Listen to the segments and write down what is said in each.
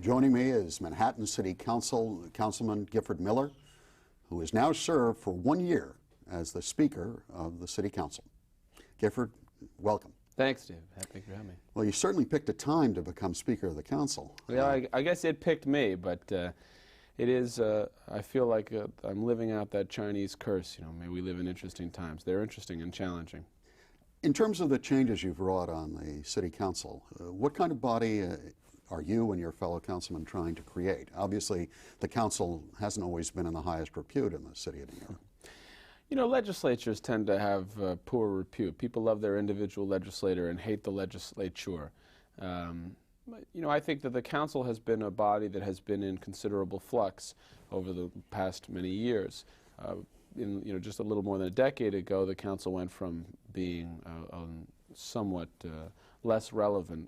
Joining me is Manhattan City Councilman Gifford Miller, who has now served for 1 year as the Speaker of the City Council. Gifford, welcome. Thanks, Dave. Happy to have me. Well, you certainly picked a time to become Speaker of the Council. Yeah, I guess it picked me, but it is, I feel like I'm living out that Chinese curse, may we live in interesting times. They're interesting and challenging. In terms of the changes you've wrought on the City Council, what kind of body are you and your fellow councilmen trying to create? Obviously, the Council hasn't always been in the highest repute in the City of New York. Legislatures tend to have poor repute. People love their individual legislator and hate the legislature. I think that the Council has been a body that has been in considerable flux over the past many years. Just a little more than a decade ago, the Council went from being a somewhat less relevant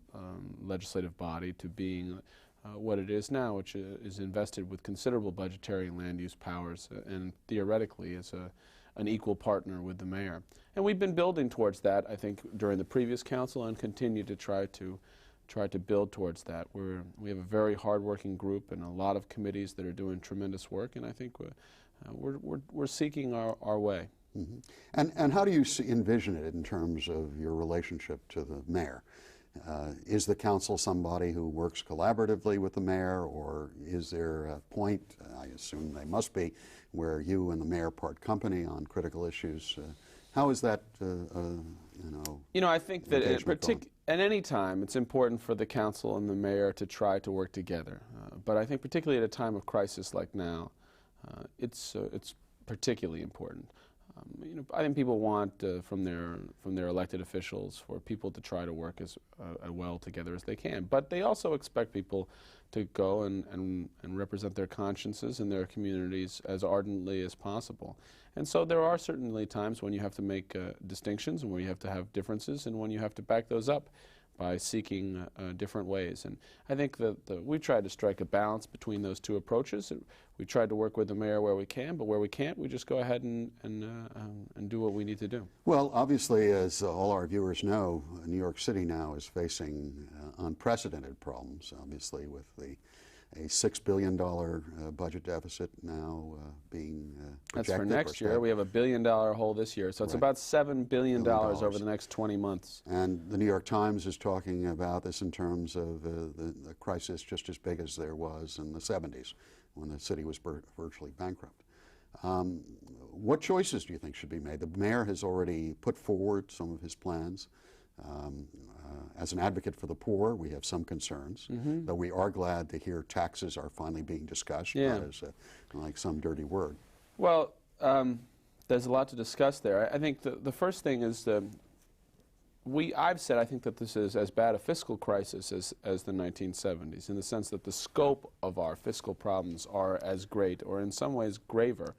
legislative body to being what it is now, which is invested with considerable budgetary and land use powers, and theoretically is an equal partner with the mayor. And we've been building towards that, I think, during the previous council, and continue to try to build towards that. We have a very hard-working group and a lot of committees that are doing tremendous work, and I think we're seeking our way. Mm-hmm. And how do you envision it in terms of your relationship to the mayor? Is the council somebody who works collaboratively with the mayor, or is there a point, I assume they must be, where you and the mayor part company on critical issues? How is that, I think that at any time it's important for the council and the mayor to try to work together. But I think particularly at a time of crisis like now, it's particularly important. I think people want from their elected officials for people to try to work as well together as they can. But they also expect people to go and represent their consciences and their communities as ardently as possible. And so there are certainly times when you have to make distinctions and where you have to have differences and when you have to back those up by seeking different ways. And I think that we've tried to strike a balance between those two approaches. We tried to work with the mayor where we can, but where we can't, we just go ahead and do what we need to do. Well, obviously, as all our viewers know, New York City now is facing unprecedented problems, obviously, with a $6 billion budget deficit now being projected. That's for next year. We have a $1 billion hole this year, so it's about $7 billion over the next 20 months. And the New York Times is talking about this in terms of the crisis just as big as there was in the 70s when the city was virtually bankrupt. What choices do you think should be made? The mayor has already put forward some of his plans. As an advocate for the poor, we have some concerns, though we are glad to hear taxes are finally being discussed, not as like some dirty word. Well, there's a lot to discuss there. I think the first thing is I've said I think that this is as bad a fiscal crisis as the 1970s, in the sense that the scope of our fiscal problems are as great, or in some ways graver,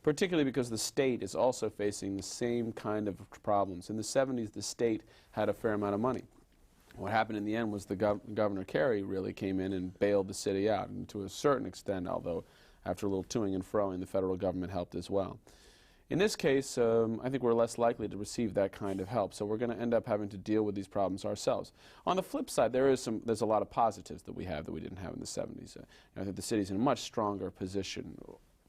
particularly because the state is also facing the same kind of problems. In the 70s, the state had a fair amount of money. What happened in the end was Governor Carey really came in and bailed the city out, and to a certain extent, although after a little toing and froing, the federal government helped as well. In this case, I think we're less likely to receive that kind of help, so we're going to end up having to deal with these problems ourselves. On the flip side, there's a lot of positives that we have that we didn't have in the 70s. I think the city's in a much stronger position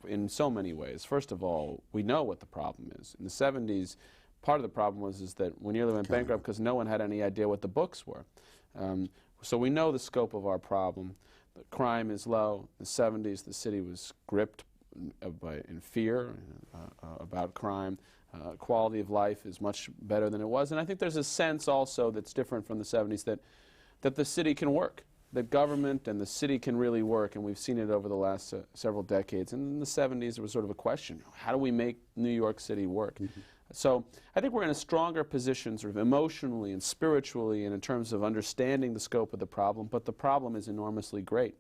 in so many ways. First of all, we know what the problem is. In the 70s, part of the problem was that we nearly went bankrupt because no one had any idea what the books were. So we know the scope of our problem. The crime is low. In the 70s, the city was gripped in fear about crime. Quality of life is much better than it was. And I think there's a sense also that's different from the 70s that the city can work, that government and the city can really work, and we've seen it over the last several decades. And in the 70s, there was sort of a question, how do we make New York City work? So I think we're in a stronger position sort of emotionally and spiritually and in terms of understanding the scope of the problem, but the problem is enormously great.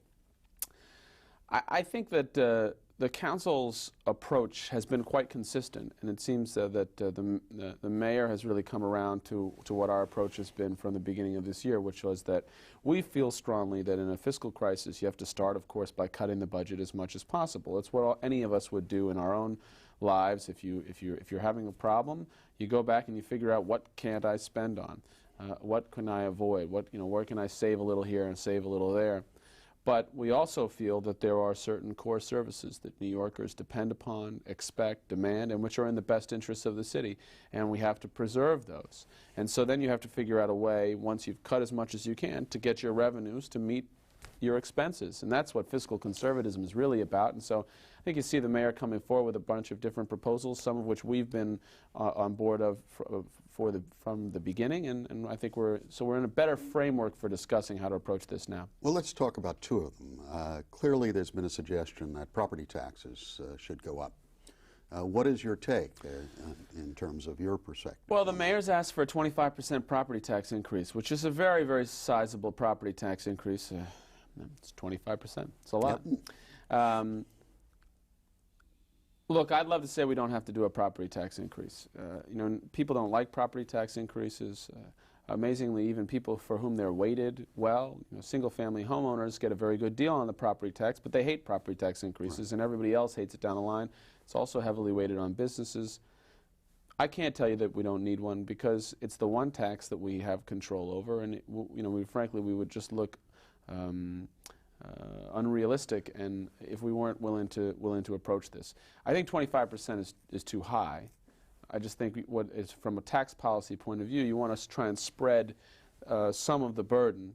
I think that the council's approach has been quite consistent, and it seems that the mayor has really come around to what our approach has been from the beginning of this year, which was that we feel strongly that in a fiscal crisis you have to start, of course, by cutting the budget as much as possible. It's what any of us would do in our own lives. If you're having a problem, you go back and you figure out, what can't I spend on? What can I avoid? Where can I save a little here and save a little there? But we also feel that there are certain core services that New Yorkers depend upon, expect, demand, and which are in the best interests of the city, and we have to preserve those. And so then you have to figure out a way, once you've cut as much as you can, to get your revenues to meet your expenses. And that's what fiscal conservatism is really about. And so I think you see the mayor coming forward with a bunch of different proposals, some of which we've been on board of from the beginning, and I think we're in a better framework for discussing how to approach this now. Well, let's talk about two of them. Clearly there's been a suggestion that property taxes should go up. What is your take in terms of your perspective? Well, the mayor's asked for a 25% property tax increase, which is a very, very sizable property tax increase. It's 25%. It's a lot. Yep. Look, I'd love to say we don't have to do a property tax increase. You know, people don't like property tax increases. Amazingly, even people for whom they're weighted well, you know, single-family homeowners get a very good deal on the property tax, but they hate property tax increases, right, and everybody else hates it down the line. It's also heavily weighted on businesses. I can't tell you that we don't need one because it's the one tax that we have control over, and you know, frankly, we would just look unrealistic, and if we weren't willing to approach this. I think 25% is too high. I just think what is, from a tax policy point of view, you want to try and spread some of the burden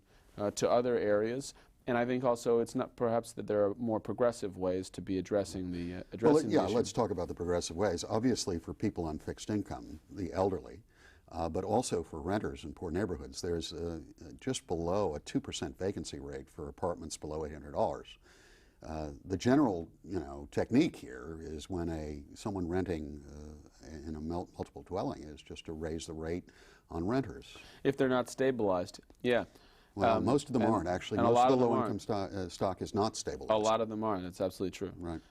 to other areas. And I think also it's not perhaps that there are more progressive ways to be addressing the issue. Let's talk about the progressive ways. Obviously, for people on fixed income, the elderly, but also for renters in poor neighborhoods, there's just below a 2% vacancy rate for apartments below $800. The general, technique here is when someone renting in a multiple dwelling is just to raise the rate on renters. If they're not stabilized, yeah. Well, most of them aren't, actually. Most of the low-income stock is not stabilized. A lot of them aren't. That's absolutely true. Right.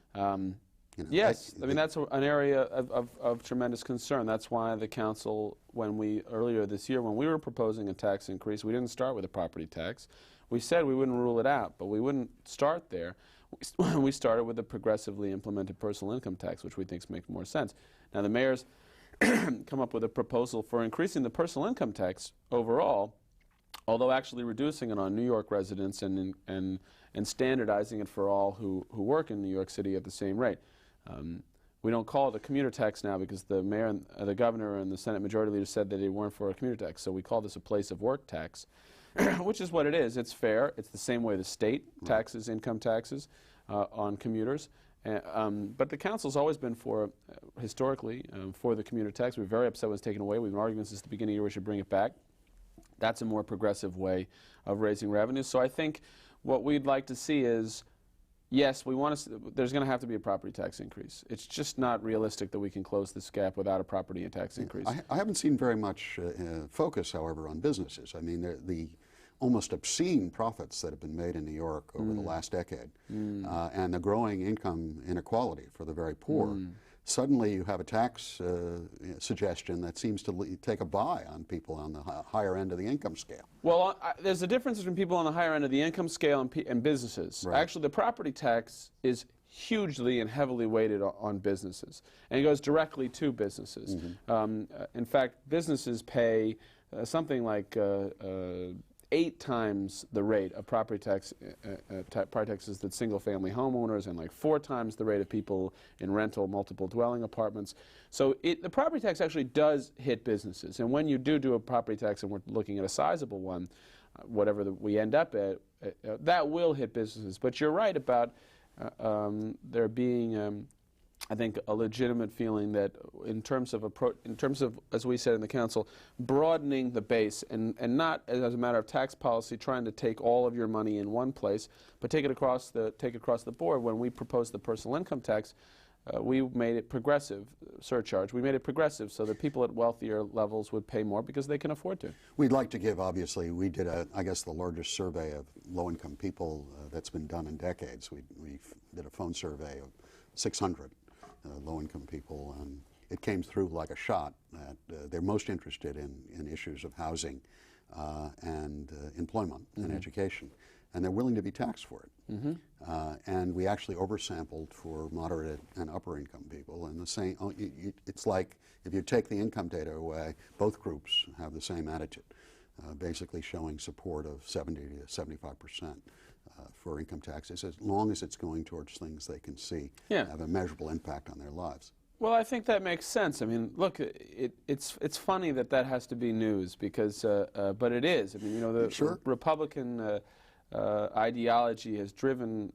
Yes, I mean, that's an area of tremendous concern. That's why the council, earlier this year, when we were proposing a tax increase, we didn't start with a property tax. We said we wouldn't rule it out, but we wouldn't start there. We started with a progressively implemented personal income tax, which we think makes more sense. Now, the mayor's come up with a proposal for increasing the personal income tax overall, although actually reducing it on New York residents and standardizing it for all who work in New York City at the same rate. We don't call it a commuter tax now because the mayor, the governor, and the Senate Majority Leader said that they weren't for a commuter tax, so we call this a place of work tax, which is what it is. It's fair. It's the same way the state taxes income taxes on commuters. But the council's always been historically, for the commuter tax. We're very upset when it's taken away. We've been arguing since the beginning of the year we should bring it back. That's a more progressive way of raising revenue. So I think what we'd like to see is, yes, there's going to have to be a property tax increase. It's just not realistic that we can close this gap without a property tax increase. I haven't seen very much focus, however, on businesses. I mean, the almost obscene profits that have been made in New York over the last decade and the growing income inequality for the very poor. Suddenly you have a tax suggestion that seems to take a buy on people on the higher end of the income scale. Well, there's a difference between people on the higher end of the income scale and businesses. Right. Actually, the property tax is hugely and heavily weighted on businesses, and it goes directly to businesses. In fact, businesses pay something like 8 times the rate of property taxes that single-family homeowners, and like 4 times the rate of people in rental multiple dwelling apartments. So the property tax actually does hit businesses, and when you do a property tax, and we're looking at a sizable one, whatever we end up at, that will hit businesses. But you're right about there being I think a legitimate feeling that in terms of, as we said in the council, broadening the base and not as a matter of tax policy trying to take all of your money in one place, but take it across the board. When we proposed the personal income tax, we made it progressive surcharge. We made it progressive so that people at wealthier levels would pay more because they can afford to. We'd like to give, obviously, we did I guess the largest survey of low-income people that's been done in decades. We did a phone survey of 600. Low-income people, and it came through like a shot that they're most interested in issues of housing and employment and education, and they're willing to be taxed for it. And we actually oversampled for moderate and upper-income people, and it's like if you take the income data away, both groups have the same attitude. basically showing support of 70 to 75% for income taxes, as long as it's going towards things they can see have a measurable impact on their lives. Well, I think that makes sense. I mean, look, it's funny that that has to be news because, but it is. I mean, you know, the Republican ideology has driven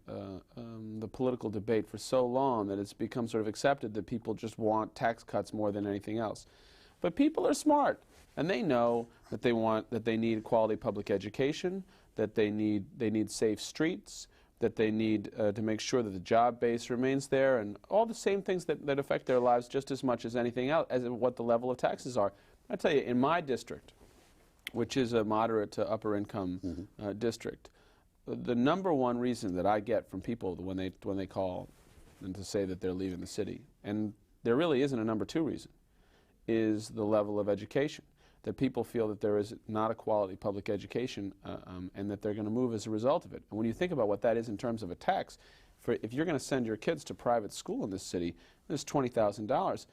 the political debate for so long that it's become sort of accepted that people just want tax cuts more than anything else. But people are smart, and they know that they need quality public education, that they need safe streets, that they need to make sure that the job base remains there, and all the same things that affect their lives just as much as anything else, as what the level of taxes are. I tell you, in my district, which is a moderate to upper income district, the number one reason that I get from people when they call and to say that they're leaving the city, and there really isn't a number two reason, is the level of education. That people feel that there is not a quality public education and that they're going to move as a result of it. And when you think about what that is in terms of a tax, if you're going to send your kids to private school in this city, there's $20,000,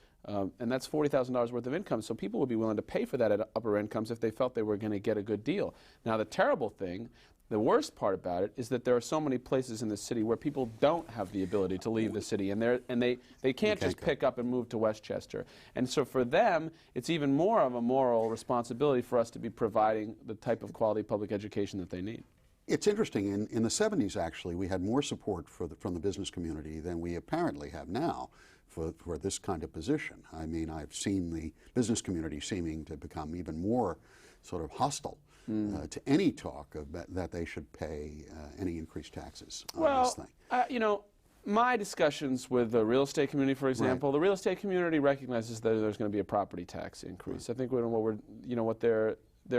and that's $40,000 worth of income. So people would be willing to pay for that at upper incomes if they felt they were going to get a good deal. Now, the terrible thing, the worst part about it, is that there are so many places in the city where people don't have the ability to leave the city, and they can't just pick up and move to Westchester. And so for them, it's even more of a moral responsibility for us to be providing the type of quality public education that they need. It's interesting. In the 70s, actually, we had more support from the business community than we apparently have now for this kind of position. I mean, I've seen the business community seeming to become even more sort of hostile to any talk of that they should pay any increased taxes on this thing. You know, my discussions with the real estate community, for example, the real estate community recognizes that there's going to be a property tax increase. I think what their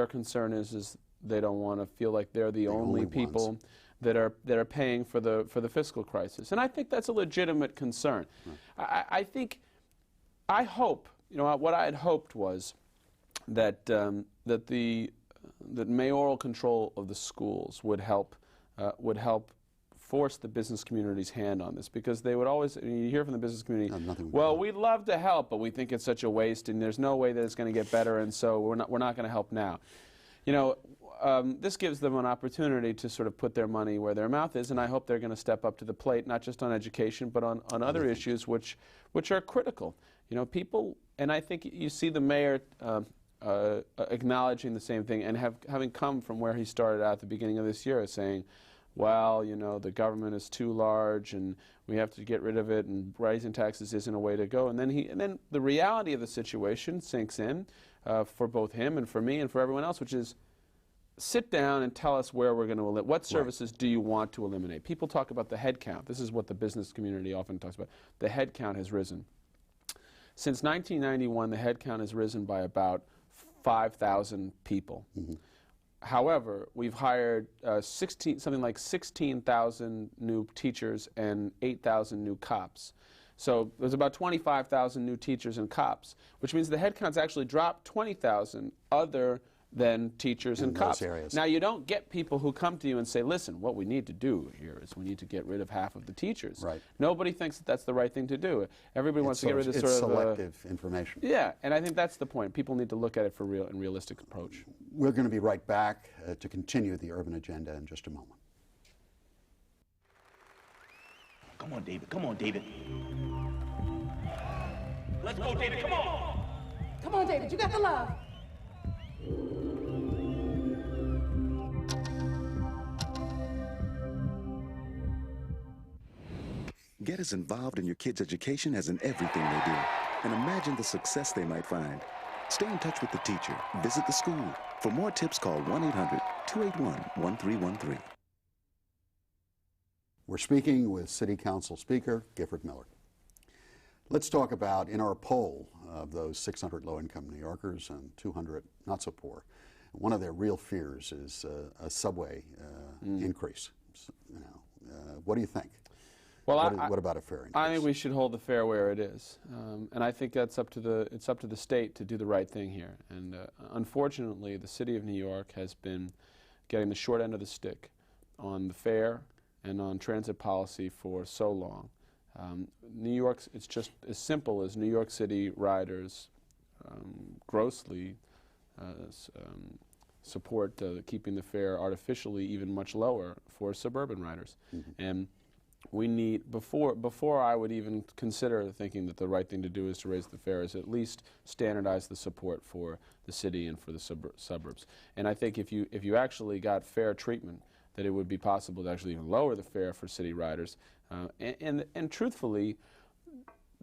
concern is they don't want to feel like they're the only people that are paying for the fiscal crisis, and I think that's a legitimate concern. I hope, you know, what I had hoped was that that mayoral control of the schools would help force the business community's hand on this, because they would always, you hear from the business community, well, we'd love to help, but we think it's such a waste, and there's no way that it's going to get better, and so we're not going to help now. You know, this gives them an opportunity to sort of put their money where their mouth is, and I hope they're going to step up to the plate, not just on education, but on other issues which are critical. You know, people, and I think you see the mayor acknowledging the same thing, and having come from where he started out at the beginning of this year, saying, well, you know, the government is too large and we have to get rid of it, and raising taxes isn't a way to go. And then the reality of the situation sinks in for both him and for me and for everyone else, which is, sit down and tell us where we're going to eliminate. What services do you want to eliminate? People talk about the head count. This is what the business community often talks about. The head count has risen. Since 1991, the head count has risen by about 5,000 people. However, we've hired something like 16,000 new teachers and 8,000 new cops. So there's about 25,000 new teachers and cops, which means the head count's actually dropped 20,000 other than teachers and cops. Now, you don't get people who come to you and say, listen, what we need to do here is we need to get rid of half of the teachers. Nobody thinks that that's the right thing to do. Everybody wants to get rid of selective information. Yeah, and I think that's the point. People need to look at it for real and realistic approach. We're going to be right back to continue the urban agenda in just a moment. Come on, David. Come on, David. Let's go, David. Come on. Come on, David. You got the love. Get as involved in your kids' education as in everything they do, and imagine the success they might find. Stay in touch with the teacher. Visit the school. For more tips, call 1-800-281-1313. We're speaking with City Council Speaker Gifford Miller. Let's talk about, in our poll of those 600 low-income New Yorkers and 200 not so poor, one of their real fears is a subway increase. You know, what do you think? Well, what about a fare increase? I think we should hold the fare where it is, and I think that's up to the state to do the right thing here. And unfortunately, the city of New York has been getting the short end of the stick on the fare and on transit policy for so long. New York, it's just as simple as New York City riders grossly support keeping the fare artificially even much lower for suburban riders. And we need, before I would even consider thinking that the right thing to do is to raise the fare, is at least standardize the support for the city and for the suburbs. And I think if you actually got fair treatment, that it would be possible to actually even lower the fare for city riders. And truthfully,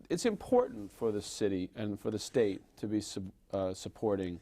it's important for the city and for the state to be supporting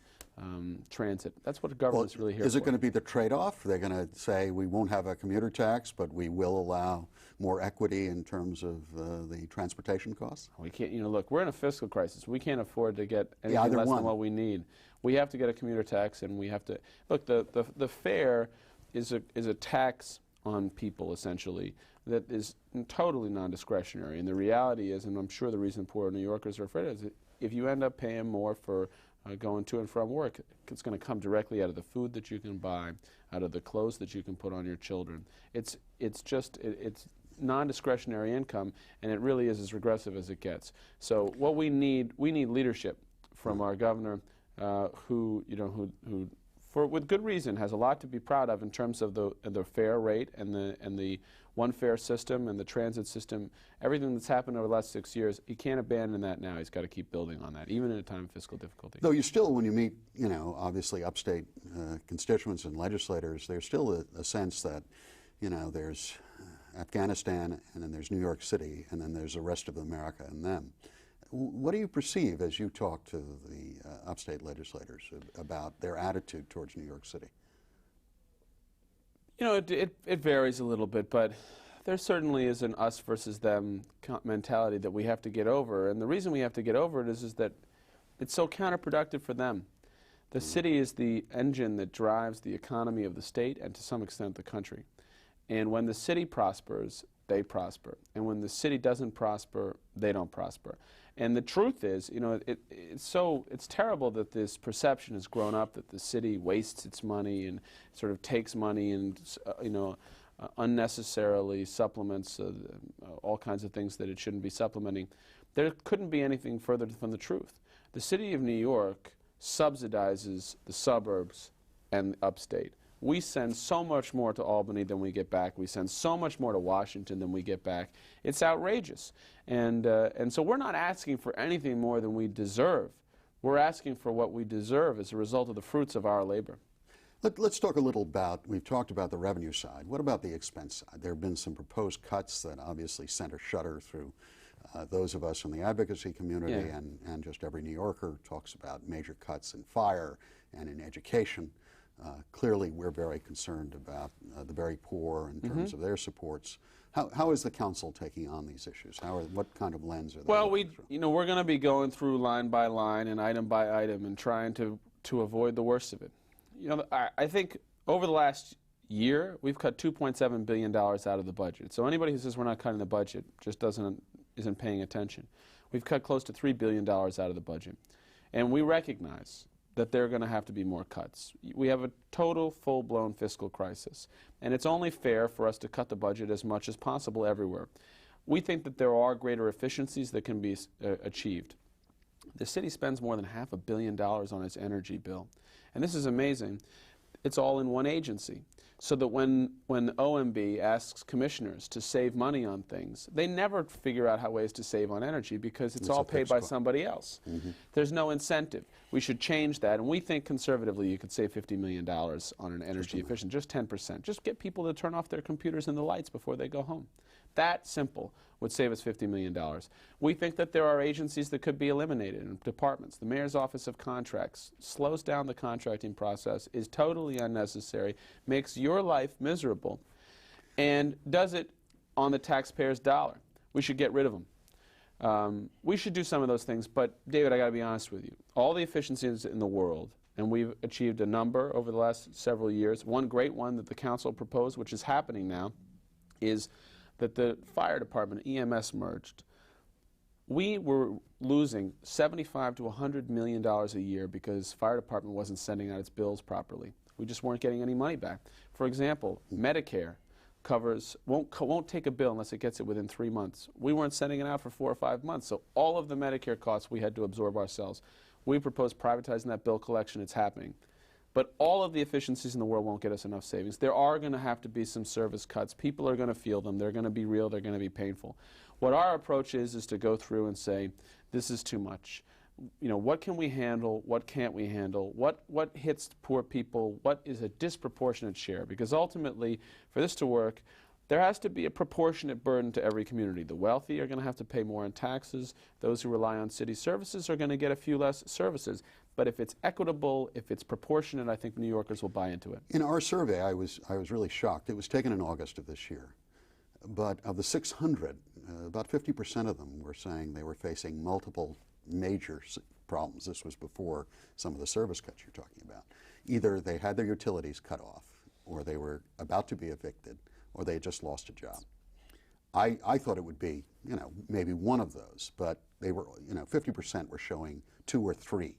transit. That's what the government's really here for. Is it going to be the trade-off? They're going to say we won't have a commuter tax, but we will allow more equity in terms of the transportation costs? We can't, look, we're in a fiscal crisis. We can't afford to get anything less than what we need. We have to get a commuter tax, and we have to, look, the fare is a tax on people, essentially, that is totally non-discretionary. And the reality is, and I'm sure the reason poor New Yorkers are afraid of it, is that if you end up paying more for going to and from work, it's going to come directly out of the food that you can buy, out of the clothes that you can put on your children. It's non-discretionary income, and it really is as regressive as it gets. So what we need leadership from our governor, who with good reason has a lot to be proud of in terms of the fare rate and the one fare system and the transit system. Everything that's happened over the last 6 years, he can't abandon that now. He's got to keep building on that, even in a time of fiscal difficulty. Though you still, when you meet, obviously upstate constituents and legislators, there's still a sense that, there's Afghanistan, and then there's New York City, and then there's the rest of America and them. What do you perceive as you talk to the upstate legislators about their attitude towards New York City? It varies a little bit, but there certainly is an us versus them mentality that we have to get over. And the reason we have to get over it is that it's so counterproductive for them. The city is the engine that drives the economy of the state and to some extent the country. And when the city prospers, they prosper. And when the city doesn't prosper, they don't prosper. And the truth is, it's terrible that this perception has grown up that the city wastes its money and sort of takes money and, unnecessarily supplements all kinds of things that it shouldn't be supplementing. There couldn't be anything further from the truth. The city of New York subsidizes the suburbs and upstate. We send so much more to Albany than we get back. We send so much more to Washington than we get back. It's outrageous. And so we're not asking for anything more than we deserve. We're asking for what we deserve as a result of the fruits of our labor. Let's talk a little about, we've talked about the revenue side. What about the expense side? There have been some proposed cuts that obviously sent a shudder through those of us in the advocacy community, and just every New Yorker talks about major cuts in fire and in education. Clearly, we're very concerned about the very poor in terms of their supports. How is the council taking on these issues? What kind of lens are they? Well, we're going to be going through line by line and item by item and trying to avoid the worst of it. I think over the last year, we've cut $2.7 billion out of the budget. So anybody who says we're not cutting the budget just isn't paying attention. We've cut close to $3 billion out of the budget. And we recognize that there are going to have to be more cuts. We have a total, full-blown fiscal crisis, and it's only fair for us to cut the budget as much as possible everywhere. We think that there are greater efficiencies that can be achieved. The city spends more than $500 million on its energy bill, and this is amazing. It's all in one agency, so that when OMB asks commissioners to save money on things, they never figure out ways to save on energy because it's all paid by somebody else. There's no incentive. We should change that, and we think conservatively you could save $50 million on an energy efficient, just 10%. Just get people to turn off their computers and the lights before they go home. That simple would save us $50 million. We think that there are agencies that could be eliminated in departments. The Mayor's Office of Contracts slows down the contracting process, is totally unnecessary, makes your life miserable, and does it on the taxpayer's dollar. We should get rid of them. We should do some of those things, but David, I got to be honest with you. All the efficiencies in the world, and we've achieved a number over the last several years. One great one that the council proposed, which is happening now, is that the fire department, EMS, merged. We were losing $75 to $100 million a year because the fire department wasn't sending out its bills properly. We just weren't getting any money back. For example, Medicare won't take a bill unless it gets it within 3 months. We weren't sending it out for 4 or 5 months, so all of the Medicare costs we had to absorb ourselves. We proposed privatizing that bill collection. It's happening. But all of the efficiencies in the world won't get us enough savings. There are going to have to be some service cuts. People are going to feel them. They're going to be real. They're going to be painful. What our approach is to go through and say, this is too much. You know, what can we handle? What can't we handle? What hits poor people? What is a disproportionate share? Because ultimately, for this to work, there has to be a proportionate burden to every community. The wealthy are going to have to pay more in taxes. Those who rely on city services are going to get a few less services. But if it's equitable, if it's proportionate, I think New Yorkers will buy into it. In our survey, I was really shocked. It was taken in August of this year. But of the 600, about 50% of them were saying they were facing multiple major problems. This was before some of the service cuts you're talking about. Either they had their utilities cut off, or they were about to be evicted, or they had just lost a job. I thought it would be, you know, maybe one of those, but they were, you know, 50% were showing 2 or 3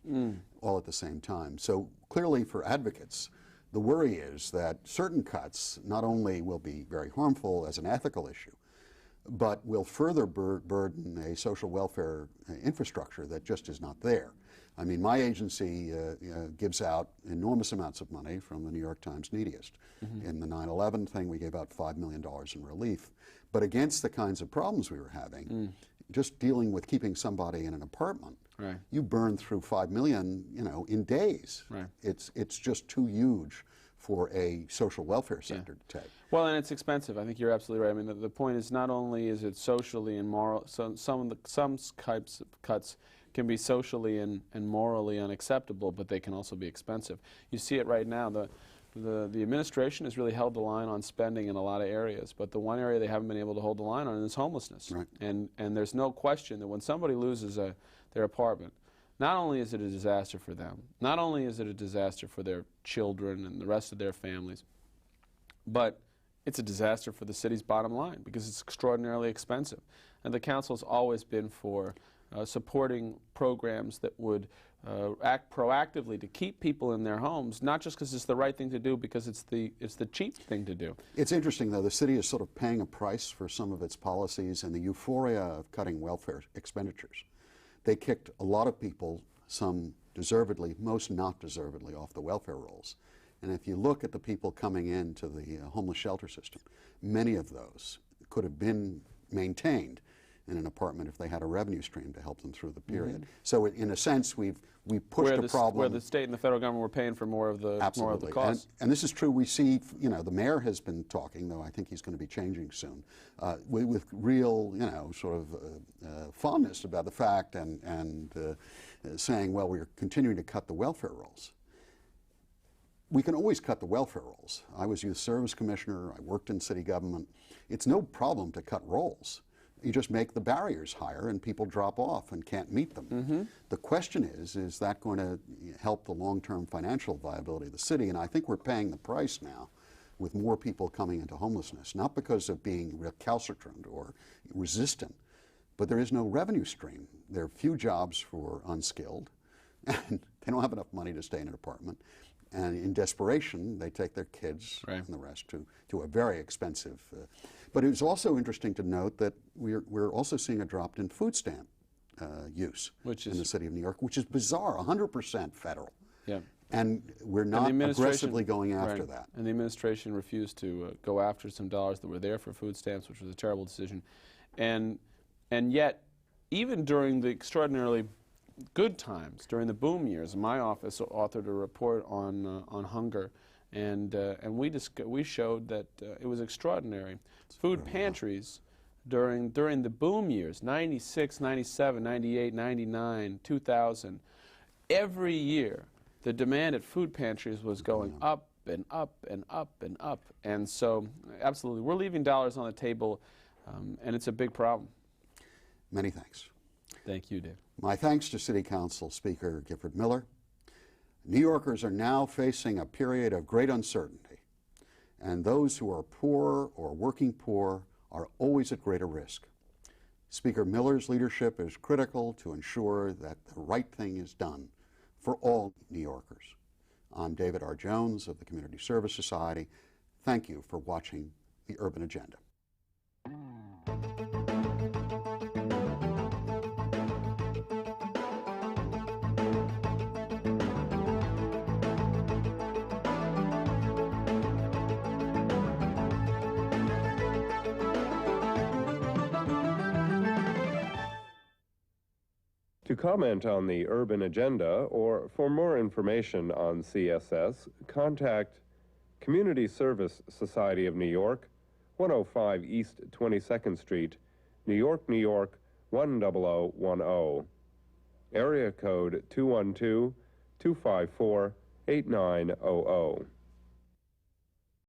all at the same time. So clearly for advocates, the worry is that certain cuts not only will be very harmful as an ethical issue, but will further burden a social welfare infrastructure that just is not there. I mean, my agency gives out enormous amounts of money from the New York Times Neediest. In the 9/11 thing, we gave out $5 million in relief. But against the kinds of problems we were having, just dealing with keeping somebody in an apartment, Right. you burn through $5 million, you know, in days. Right. It's just too huge for a social welfare sector to take. Well, and it's expensive. I think you're absolutely right. I mean, the point is not only is it socially and moral, some types of cuts can be socially and morally unacceptable, but they can also be expensive. You see it right now. The administration has really held the line on spending in a lot of areas, but the one area they haven't been able to hold the line on is homelessness. Right. And there's no question that when somebody loses their apartment, not only is it a disaster for them, not only is it a disaster for their children and the rest of their families, but it's a disaster for the city's bottom line because it's extraordinarily expensive. And the council's always been for supporting programs that would act proactively to keep people in their homes, not just because it's the right thing to do, because it's the cheap thing to do. It's interesting, though, the city is sort of paying a price for some of its policies and the euphoria of cutting welfare expenditures. They kicked a lot of people, some deservedly, most not deservedly, off the welfare rolls. And if you look at the people coming into the homeless shelter system, many of those could have been maintained in an apartment if they had a revenue stream to help them through the period. So in a sense, we pushed a problem where the state and the federal government were paying for more of the cost. And this is true. We see, you know, the mayor has been talking, though I think he's going to be changing soon, with real, you know, sort of fondness about the fact and saying, well, we're continuing to cut the welfare rolls. We can always cut the welfare rolls. I was youth service commissioner. I worked in city government. It's no problem to cut rolls. You just make the barriers higher and people drop off and can't meet them. The question is that going to help the long-term financial viability of the city? And I think we're paying the price now with more people coming into homelessness, not because of being recalcitrant or resistant, but there is no revenue stream. There are few jobs for unskilled, and they don't have enough money to stay in an apartment. And in desperation, they take their kids and the rest to a very expensive. But it was also interesting to note that we're also seeing a drop in food stamp use in the city of New York, which is bizarre, 100% federal. Yeah. And we're not aggressively going after that. And the administration refused to go after some dollars that were there for food stamps, which was a terrible decision. And yet, even during the extraordinarily good times, during the boom years, my office authored a report on hunger, and we showed that it was extraordinary. Food pantries during the boom years, 96, 97, 98, 99, 2000, every year the demand at food pantries was going up and up and up and up. And so, absolutely, we're leaving dollars on the table, and it's a big problem. Many thanks. Thank you, Dave. My thanks to City Council Speaker Gifford Miller. New Yorkers are now facing a period of great uncertainty, and those who are poor or working poor are always at greater risk. Speaker Miller's leadership is critical to ensure that the right thing is done for all New Yorkers. I'm David R. Jones of the Community Service Society. Thank you for watching The Urban Agenda. To comment on the urban agenda or for more information on CSS, contact Community Service Society of New York, 105 East 22nd Street, New York, New York, 10010. Area code 212-254-8900.